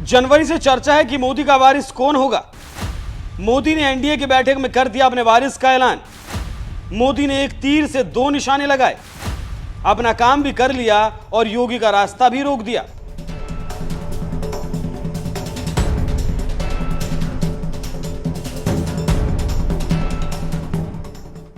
जनवरी से चर्चा है कि मोदी का वारिस कौन होगा। मोदी ने एनडीए की बैठक में कर दिया अपने वारिस का ऐलान। मोदी ने एक तीर से दो निशाने लगाए, अपना काम भी कर लिया और योगी का रास्ता भी रोक दिया।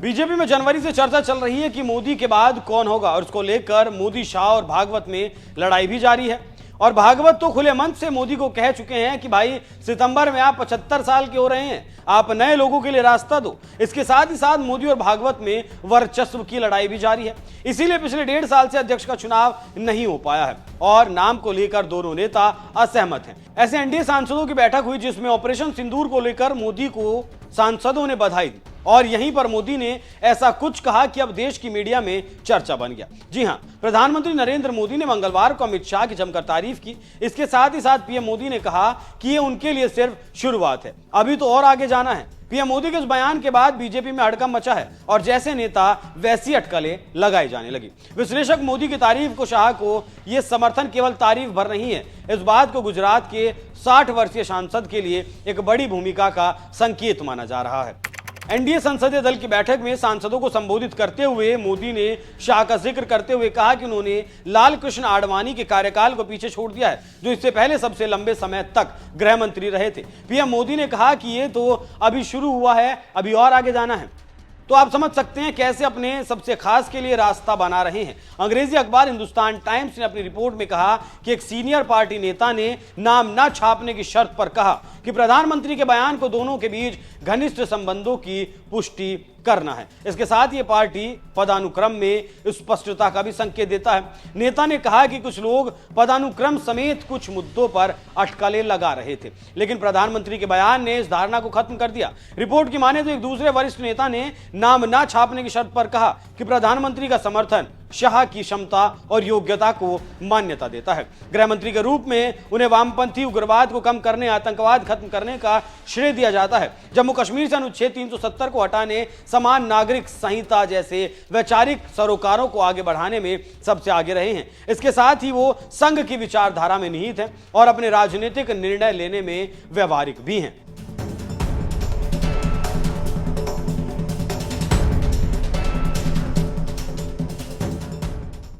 बीजेपी में जनवरी से चर्चा चल रही है कि मोदी के बाद कौन होगा और उसको लेकर मोदी, शाह और भागवत में लड़ाई भी जारी है। और भागवत तो खुले मन से मोदी को कह चुके हैं कि भाई सितंबर में आप 75 साल के हो रहे हैं, आप नए लोगों के लिए रास्ता दो। इसके साथ ही साथ मोदी और भागवत में वर्चस्व की लड़ाई भी जारी है। इसीलिए पिछले 1.5 साल से अध्यक्ष का चुनाव नहीं हो पाया है और नाम को लेकर दोनों नेता असहमत हैं। ऐसे एनडीए सांसदों की बैठक हुई जिसमें ऑपरेशन सिंदूर को लेकर मोदी को सांसदों ने बधाई दी और यहीं पर मोदी ने ऐसा कुछ कहा कि अब देश की मीडिया में चर्चा बन गया। जी हां, प्रधानमंत्री नरेंद्र मोदी ने मंगलवार को अमित शाह की जमकर तारीफ की। इसके साथ ही साथ पीएम मोदी ने कहा कि ये उनके लिए सिर्फ शुरुआत है, अभी तो और आगे जाना है। पीएम मोदी के इस बयान के बाद बीजेपी में हड़कंप मचा है और जैसे नेता वैसी अटकलें लगाई जाने लगी। विश्लेषक मोदी की तारीफ को शाह को यह समर्थन केवल तारीफ भर नहीं है, इस बात को गुजरात के 60 वर्षीय सांसद के लिए एक बड़ी भूमिका का संकेत माना जा रहा है। एनडीए संसदीय दल की बैठक में सांसदों को संबोधित करते हुए मोदी ने शाह का जिक्र करते हुए कहा कि उन्होंने लाल कृष्ण आडवाणी के कार्यकाल को पीछे छोड़ दिया है, जो इससे पहले सबसे लंबे समय तक गृह मंत्री रहे थे। पीएम मोदी ने कहा कि ये तो अभी शुरू हुआ है, अभी और आगे जाना है। तो आप समझ सकते हैं कैसे अपने सबसे खास के लिए रास्ता बना रहे हैं। अंग्रेजी अखबार हिंदुस्तान टाइम्स ने अपनी रिपोर्ट में कहा कि एक सीनियर पार्टी नेता ने नाम न छापने की शर्त पर कहा कि प्रधानमंत्री के बयान को दोनों के बीच घनिष्ठ संबंधों की पुष्टि करना है। इसके साथ ये पार्टी पदानुक्रम में स्पष्टता का भी संकेत देता है। नेता ने कहा कि कुछ लोग पदानुक्रम समेत कुछ मुद्दों पर अटकलें लगा रहे थे, लेकिन प्रधानमंत्री के बयान ने इस धारणा को खत्म कर दिया। रिपोर्ट की माने तो एक दूसरे वरिष्ठ नेता ने नाम ना छापने की शर्त पर कहा कि प्रधानमंत्री का समर्थन शाह की क्षमता और योग्यता को मान्यता देता है। गृह मंत्री के रूप में उन्हें वामपंथी उग्रवाद को कम करने, आतंकवाद खत्म करने का श्रेय दिया जाता है। जम्मू कश्मीर से अनुच्छेद 370 को हटाने, समान नागरिक संहिता जैसे वैचारिक सरोकारों को आगे बढ़ाने में सबसे आगे रहे हैं। इसके साथ ही वो संघ की विचारधारा में निहित हैं और अपने राजनीतिक निर्णय लेने में व्यवहारिक भी हैं।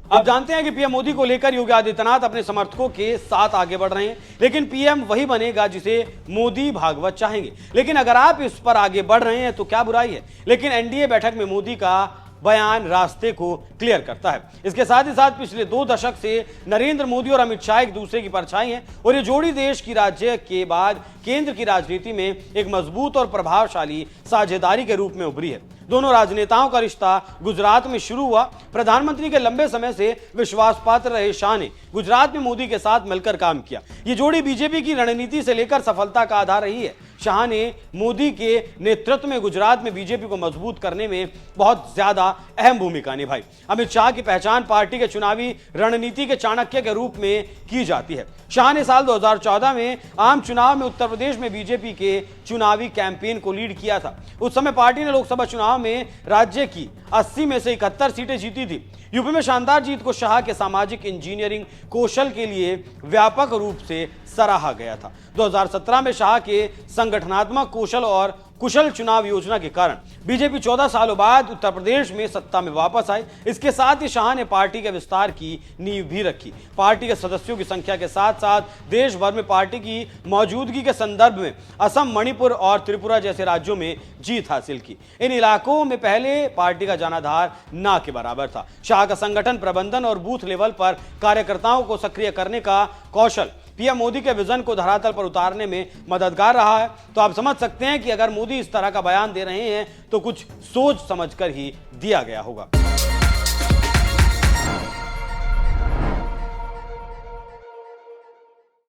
अब जानते हैं कि पीएम मोदी को लेकर योगी आदित्यनाथ अपने समर्थकों के साथ आगे बढ़ रहे हैं, लेकिन पीएम वही बनेगा जिसे मोदी भागवत चाहेंगे। लेकिन अगर आप इस पर आगे बढ़ रहे हैं तो क्या बुराई है। लेकिन एनडीए बैठक में मोदी का बयान रास्ते को क्लियर करता है। इसके साथ ही साथ पिछले 2 दशक से नरेंद्र मोदी और अमित शाह एक दूसरे की परछाई हैं और ये जोड़ी देश की राज्य के बाद केंद्र की राजनीति में एक मजबूत और प्रभावशाली साझेदारी के रूप में उभरी है। दोनों राजनेताओं का रिश्ता गुजरात में शुरू हुआ। प्रधानमंत्री के लंबे समय से विश्वास पात्र रहे शाह ने गुजरात में मोदी के साथ मिलकर काम किया। ये जोड़ी बीजेपी की रणनीति से लेकर सफलता का आधार रही है। शाह ने मोदी के नेतृत्व में गुजरात में बीजेपी को मजबूत करने में बहुत ज्यादा अहम भूमिका निभाई। अमित शाह की पहचान पार्टी के चुनावी रणनीति के चाणक्य के रूप में की जाती है। शाह ने साल 2014 में आम चुनाव में उत्तर प्रदेश में बीजेपी के चुनावी कैंपेन को लीड किया था। उस समय पार्टी ने लोकसभा चुनाव में राज्य की 80 में से 71 सीटें जीती थी। यूपी में शानदार जीत को शाह के सामाजिक इंजीनियरिंग कौशल के लिए व्यापक रूप से सराहा गया था। 2017 में शाह के संगठनात्मक कौशल और कुशल चुनाव योजना के कारण बीजेपी 14 सालों बाद उत्तर प्रदेश में सत्ता में वापस आई। इसके साथ ही शाह ने पार्टी के विस्तार की नींव भी रखी। पार्टी के सदस्यों की संख्या के साथ साथ देश भर में पार्टी की मौजूदगी के संदर्भ में असम, मणिपुर और त्रिपुरा जैसे राज्यों में जीत हासिल की। इन इलाकों में पहले पार्टी का जनाधार ना के बराबर था। शाह का संगठन, प्रबंधन और बूथ लेवल पर कार्यकर्ताओं को सक्रिय करने का कौशल पीएम मोदी के विजन को धरातल पर उतारने में मददगार रहा है। तो आप समझ सकते हैं कि अगर मोदी इस तरह का बयान दे रहे हैं तो कुछ सोच समझकर ही दिया गया होगा।